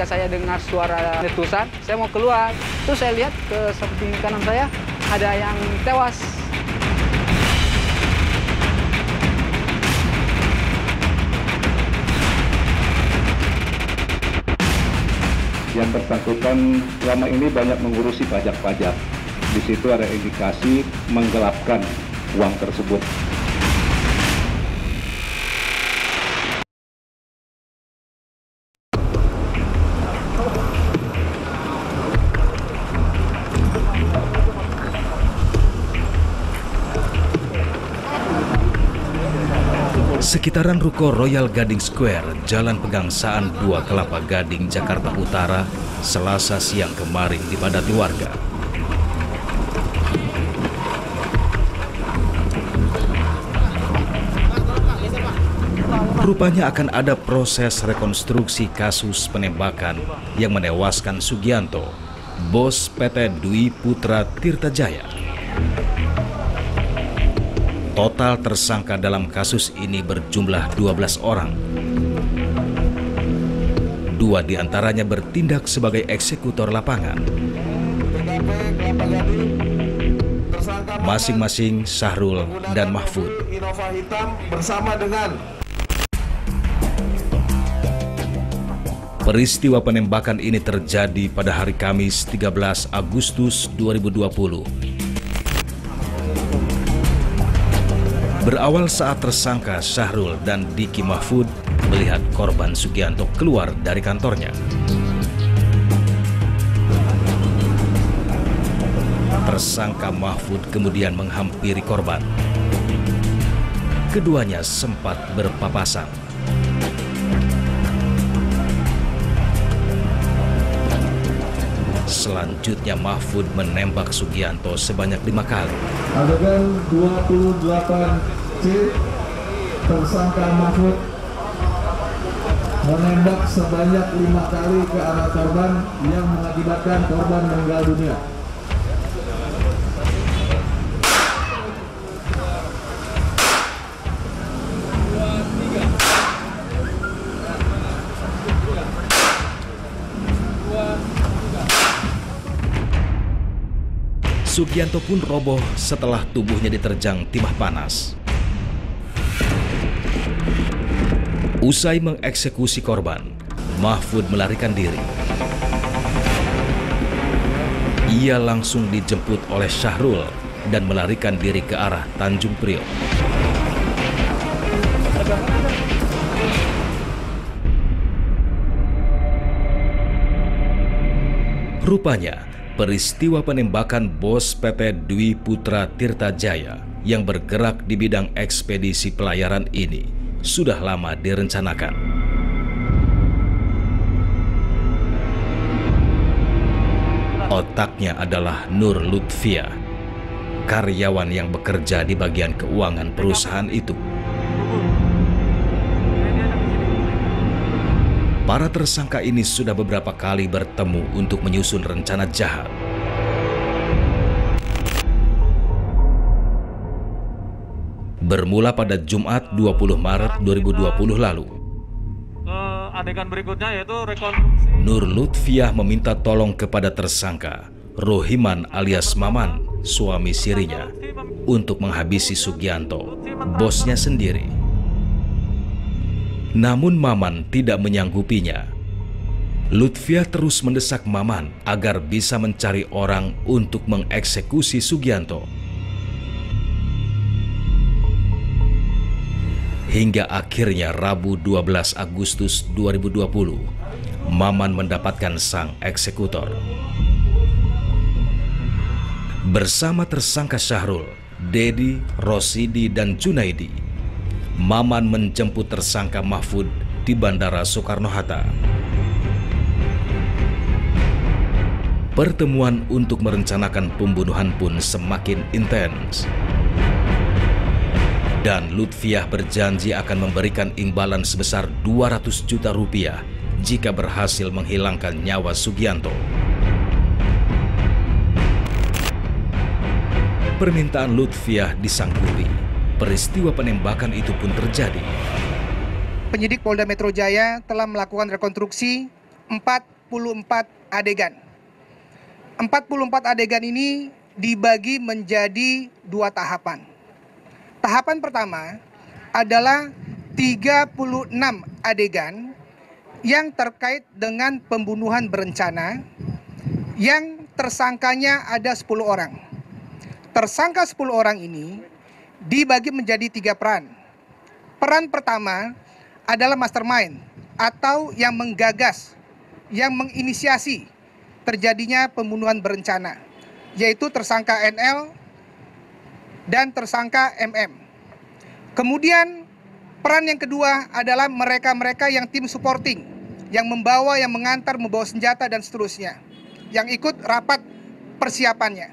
ketika saya dengar suara letusan, saya mau keluar. Terus saya lihat ke samping kanan saya, ada yang tewas. Yang bersangkutan selama ini banyak mengurusi pajak-pajak. Di situ ada indikasi menggelapkan uang tersebut. Sekitaran ruko Royal Gading Square, Jalan Pegangsaan 2 Kelapa Gading, Jakarta Utara, Selasa siang kemarin dipadati warga. Rupanya akan ada proses rekonstruksi kasus penembakan yang menewaskan Sugianto, bos PT Dwi Putra Tirta Jaya. Total tersangka dalam kasus ini berjumlah 12 orang. 2 diantaranya bertindak sebagai eksekutor lapangan. Masing-masing Syahrul dan Mahfud. Peristiwa penembakan ini terjadi pada hari Kamis 13 Agustus 2020. Berawal saat tersangka Syahrul dan Diki Mahfud melihat korban Sugianto keluar dari kantornya. Tersangka Mahfud kemudian menghampiri korban. Keduanya sempat berpapasan. Selanjutnya Mahfud menembak Sugianto sebanyak 5 kali. Adegan 28C, tersangka Mahfud menembak sebanyak 5 kali ke arah korban yang mengakibatkan korban meninggal dunia. Sugianto pun roboh setelah tubuhnya diterjang timah panas. Usai mengeksekusi korban, Mahfud melarikan diri. Ia langsung dijemput oleh Syahrul dan melarikan diri ke arah Tanjung Priok. Rupanya, peristiwa penembakan bos PT Dwi Putra Tirta Jaya yang bergerak di bidang ekspedisi pelayaran ini sudah lama direncanakan. Otaknya adalah Nur Lutfia, karyawan yang bekerja di bagian keuangan perusahaan itu. Para tersangka ini sudah beberapa kali bertemu untuk menyusun rencana jahat. Bermula pada Jumat 20 Maret 2020 lalu. Adegan berikutnya yaitu rekonstruksi. Nur Lutfiah meminta tolong kepada tersangka Rohiman alias Maman, suami sirinya, untuk menghabisi Sugianto, bosnya sendiri. Namun Maman tidak menyanggupinya. Lutfiah terus mendesak Maman agar bisa mencari orang untuk mengeksekusi Sugianto. Hingga akhirnya Rabu 12 Agustus 2020, Maman mendapatkan sang eksekutor. Bersama tersangka Syahrul, Dedi, Rosidi, dan Junaidi, Maman menjemput tersangka Mahfud di Bandara Soekarno-Hatta. Pertemuan untuk merencanakan pembunuhan pun semakin intens. Dan Lutfiah berjanji akan memberikan imbalan sebesar 200 juta rupiah jika berhasil menghilangkan nyawa Sugianto. Permintaan Lutfiah disanggupi. Peristiwa penembakan itu pun terjadi. Penyidik Polda Metro Jaya telah melakukan rekonstruksi 4 adegan. 44 adegan ini dibagi menjadi 2 tahapan. Tahapan pertama adalah 36 adegan yang terkait dengan pembunuhan berencana yang tersangkanya ada 10 orang. Tersangka 10 orang ini dibagi menjadi 3 peran. Peran pertama adalah mastermind atau yang menggagas, yang menginisiasi terjadinya pembunuhan berencana, yaitu tersangka NL dan tersangka MM. Kemudian peran yang kedua adalah mereka-mereka yang tim supporting, yang membawa, yang mengantar, membawa senjata dan seterusnya, yang ikut rapat persiapannya.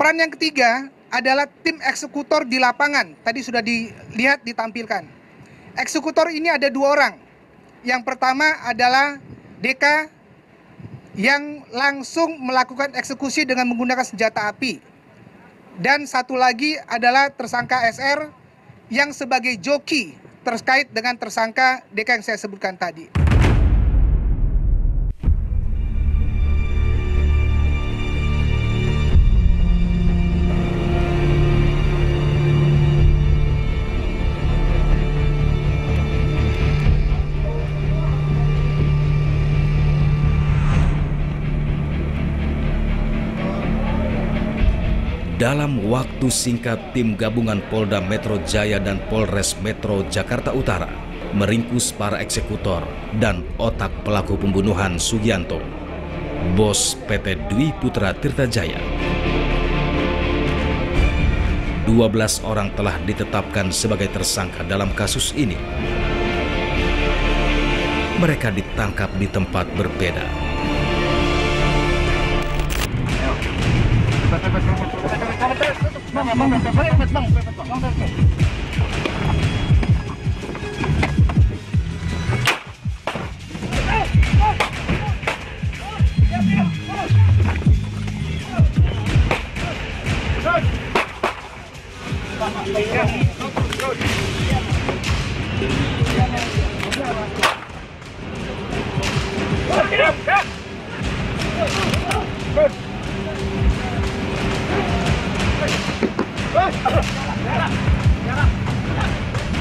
Peran yang ketiga adalah tim eksekutor di lapangan. Tadi sudah dilihat, ditampilkan. Eksekutor ini ada 2 orang. Yang pertama adalah DK yang langsung melakukan eksekusi dengan menggunakan senjata api. Dan satu lagi adalah tersangka SR yang sebagai joki terkait dengan tersangka DK yang saya sebutkan tadi. Dalam waktu singkat, tim gabungan Polda Metro Jaya dan Polres Metro Jakarta Utara meringkus para eksekutor dan otak pelaku pembunuhan Sugianto, bos PT Dwi Putra Tirta Jaya. 12 orang telah ditetapkan sebagai tersangka dalam kasus ini. Mereka ditangkap di tempat berbeda.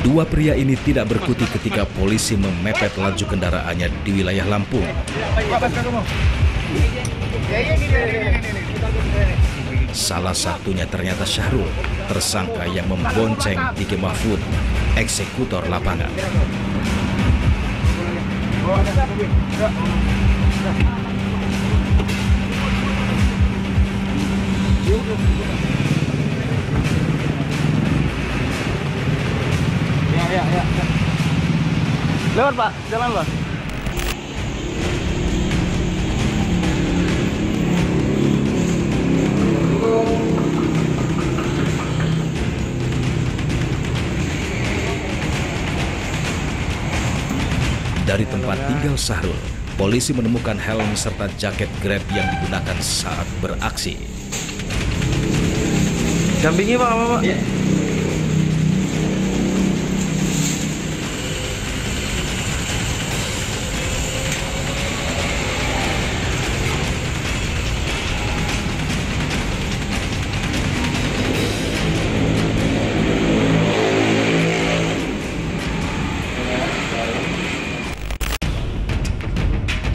Dua pria ini tidak berkutik ketika polisi memepet laju kendaraannya di wilayah Lampung. Salah satunya ternyata Syahrul, tersangka yang membonceng Diki Mahfud, eksekutor lapangan. Ya. Lewat Pak, jalan Pak. Dari tempat tinggal Syahrul, polisi menemukan helm serta jaket Grab yang digunakan saat beraksi. Dampingi Pak, apa Pak? Ya.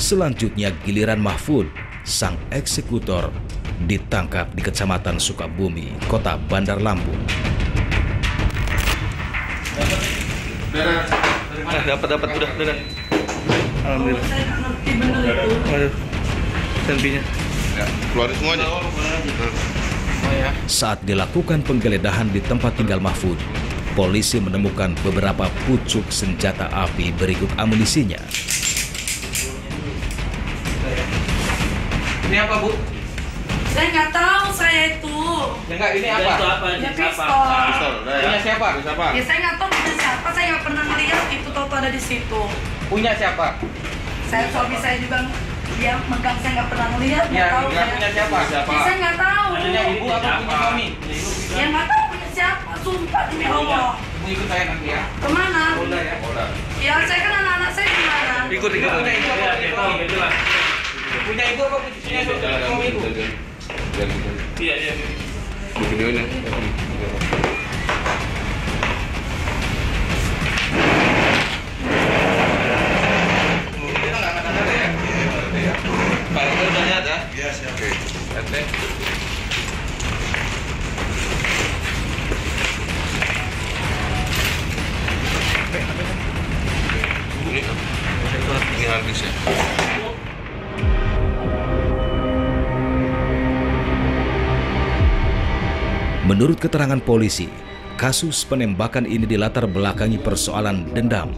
Selanjutnya giliran Mahfud, sang eksekutor, ditangkap di Kecamatan Sukabumi, Kota Bandar Lampung. Dapat udah. Alhamdulillah. Saya nggak ngerti bener itu. Aduh, tempinya. Ya, keluarin semuanya. Saat dilakukan penggeledahan di tempat tinggal Mahfud, polisi menemukan beberapa pucuk senjata api berikut amunisinya. Ini apa, Bu? Saya nggak tahu saya itu. Ya enggak, ini apa? Itu apa? Ya pistol. Punya siapa? Ya saya nggak tahu punya siapa. Saya nggak pernah melihat itu tahu ada di situ. Punya siapa? Saya suami saya juga dia megang, saya nggak pernah melihat. Ya, Tahu saya. punya siapa? Ya, saya nggak tahu. Punya ibu atau punya suami? Ya nggak tahu punya siapa. Sumpah. Pak demi Allah. Ibu ikut saya nanti ya. Kemana? Polda ya. Polda. Ya saya kan anak-anak saya gimana? Ikut. Punya ibu apa? Punya ibu apa? Punya ibu. Iya. Videonya. Pak, kita udah lihat ya? Iya, siap. Oke. Oke. Ini harddisk ya. Menurut keterangan polisi, kasus penembakan ini dilatar belakangi persoalan dendam.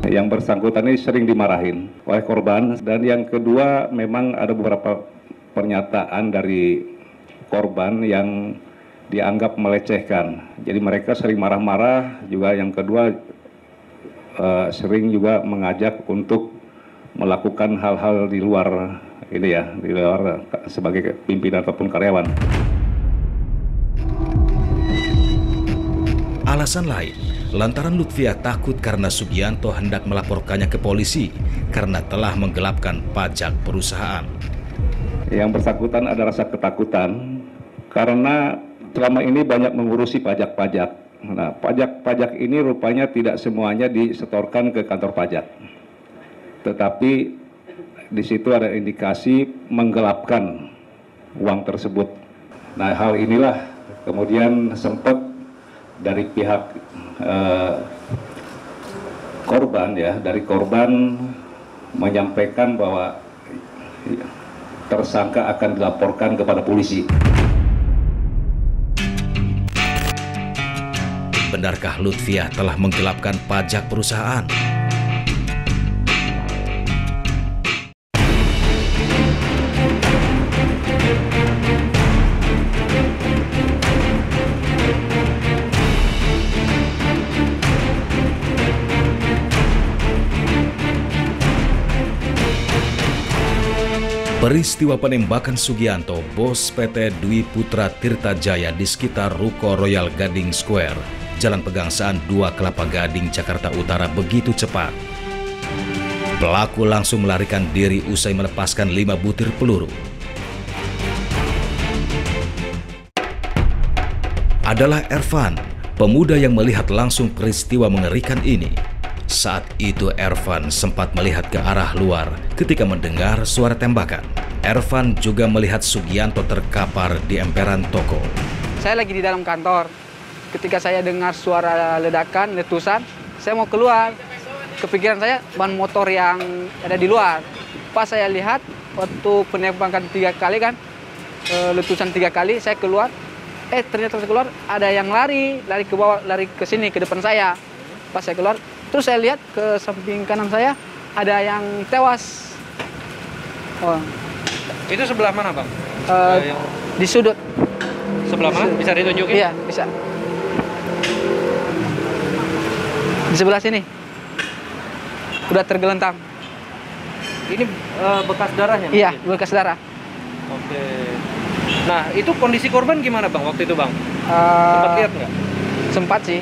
Yang bersangkutan ini sering dimarahin oleh korban, dan yang kedua memang ada beberapa pernyataan dari korban yang dianggap melecehkan. Jadi mereka sering marah-marah, juga yang kedua sering juga mengajak untuk melakukan hal-hal di luar ini ya, di luar sebagai pimpinan ataupun karyawan. Alasan lain, lantaran Lutfiah takut karena Sugianto hendak melaporkannya ke polisi karena telah menggelapkan pajak perusahaan. Yang bersangkutan ada rasa ketakutan karena selama ini banyak mengurusi pajak-pajak. Nah, pajak-pajak ini rupanya tidak semuanya disetorkan ke kantor pajak. Tetapi di situ ada indikasi menggelapkan uang tersebut. Nah, hal inilah kemudian sempat dari pihak korban ya, dari korban menyampaikan bahwa tersangka akan dilaporkan kepada polisi. Benarkah Lutfiah telah menggelapkan pajak perusahaan? Peristiwa penembakan Sugianto, bos PT Dwi Putra Tirta Jaya di sekitar Ruko Royal Gading Square, Jalan Pegangsaan 2 Kelapa Gading, Jakarta Utara begitu cepat. Pelaku langsung melarikan diri usai melepaskan 5 butir peluru. Adalah Ervan, pemuda yang melihat langsung peristiwa mengerikan ini. Saat itu Ervan sempat melihat ke arah luar ketika mendengar suara tembakan. Ervan juga melihat Sugianto terkapar di emperan toko. Saya lagi di dalam kantor. Ketika saya dengar suara ledakan, letusan, saya mau keluar. Kepikiran saya ban motor yang ada di luar. Pas saya lihat waktu penembakan 3 kali kan, letusan 3 kali, saya keluar. Ternyata saya keluar ada yang lari ke bawah, lari ke sini, ke depan saya. Pas saya keluar, terus saya lihat ke samping kanan saya ada yang tewas. Oh. Itu sebelah mana, Bang? Di sudut. Sebelah mana? Bisa ditunjukin? Iya, bisa. Di sebelah sini. Udah tergelentang. Ini bekas darahnya? Iya, bekas darah. Oke. Nah, itu kondisi korban gimana, Bang, waktu itu, Bang? Sempat lihat nggak? Sempat sih.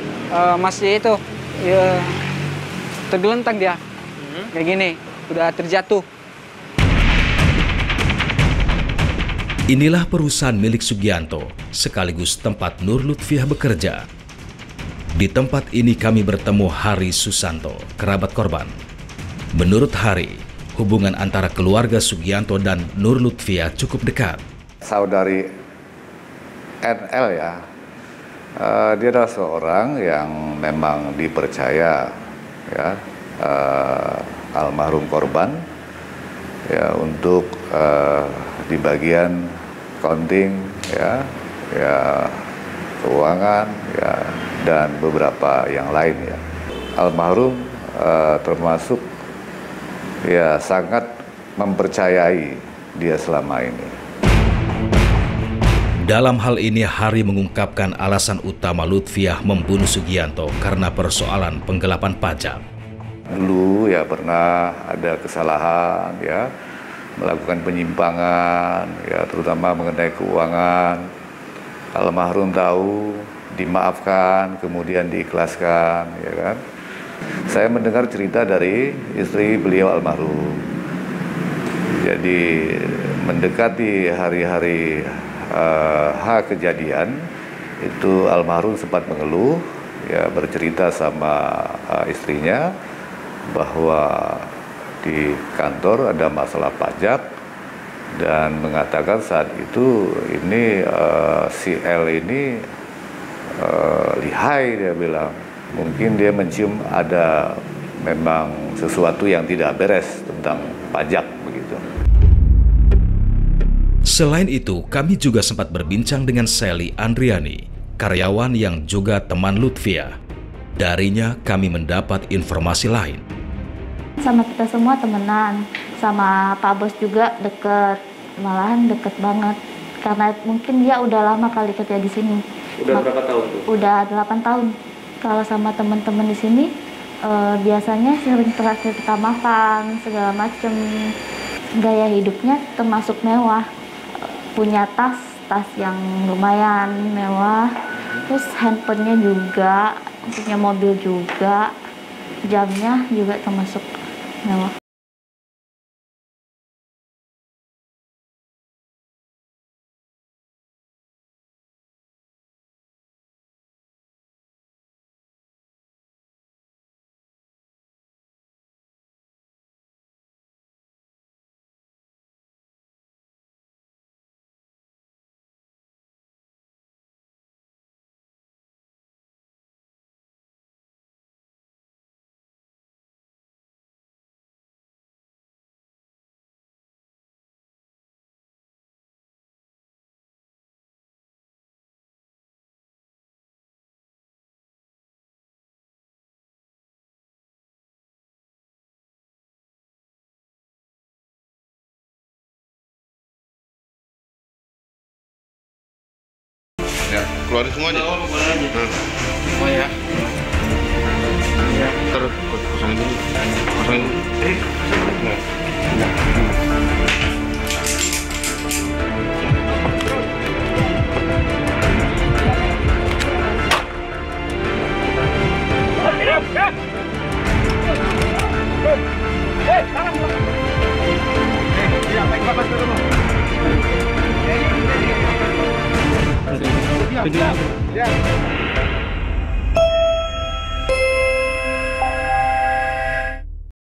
Masih itu. Ya, tergelentang dia. Kayak gini. Udah terjatuh. Inilah perusahaan milik Sugianto, sekaligus tempat Nur Lutfiah bekerja. Di tempat ini kami bertemu Hari Susanto, kerabat korban. Menurut Hari, hubungan antara keluarga Sugianto dan Nur Lutfiah cukup dekat. Saudari NL ya, dia adalah seorang yang memang dipercaya ya, almarhum korban ya, untuk di bagian accounting ya keuangan ya, dan beberapa yang lain ya. Almarhum termasuk ya sangat mempercayai dia selama ini. Dalam hal ini Hari mengungkapkan alasan utama Lutfiah membunuh Sugianto karena persoalan penggelapan pajak. Dulu ya pernah ada kesalahan ya, melakukan penyimpangan ya, terutama mengenai keuangan. Almarhum tahu dimaafkan, kemudian diikhlaskan, ya kan. Saya mendengar cerita dari istri beliau almarhum. Jadi mendekati hari-hari kejadian itu almarhum sempat mengeluh, ya bercerita sama istrinya bahwa di kantor ada masalah pajak dan mengatakan saat itu ini si L ini lihai, dia bilang. Mungkin dia mencium ada memang sesuatu yang tidak beres tentang pajak begitu. Selain itu, kami juga sempat berbincang dengan Sally Andriani, karyawan yang juga teman Lutfia. Darinya kami mendapat informasi lain. Sama kita semua temenan, sama Pak Bos juga deket, malahan deket banget. Karena mungkin dia udah lama kali kerja di sini. Udah berapa tahun tuh? Udah 8 tahun. Kalau sama teman-teman di sini, biasanya sering terakhir kita makan, segala macem. Gaya hidupnya termasuk mewah. Punya tas yang lumayan mewah. Terus handphonenya juga, punya mobil juga. Jamnya juga termasuk mewah. Ya, keluarin semuanya. Oh ya. Ntar kosongin dulu. Kosongin dulu.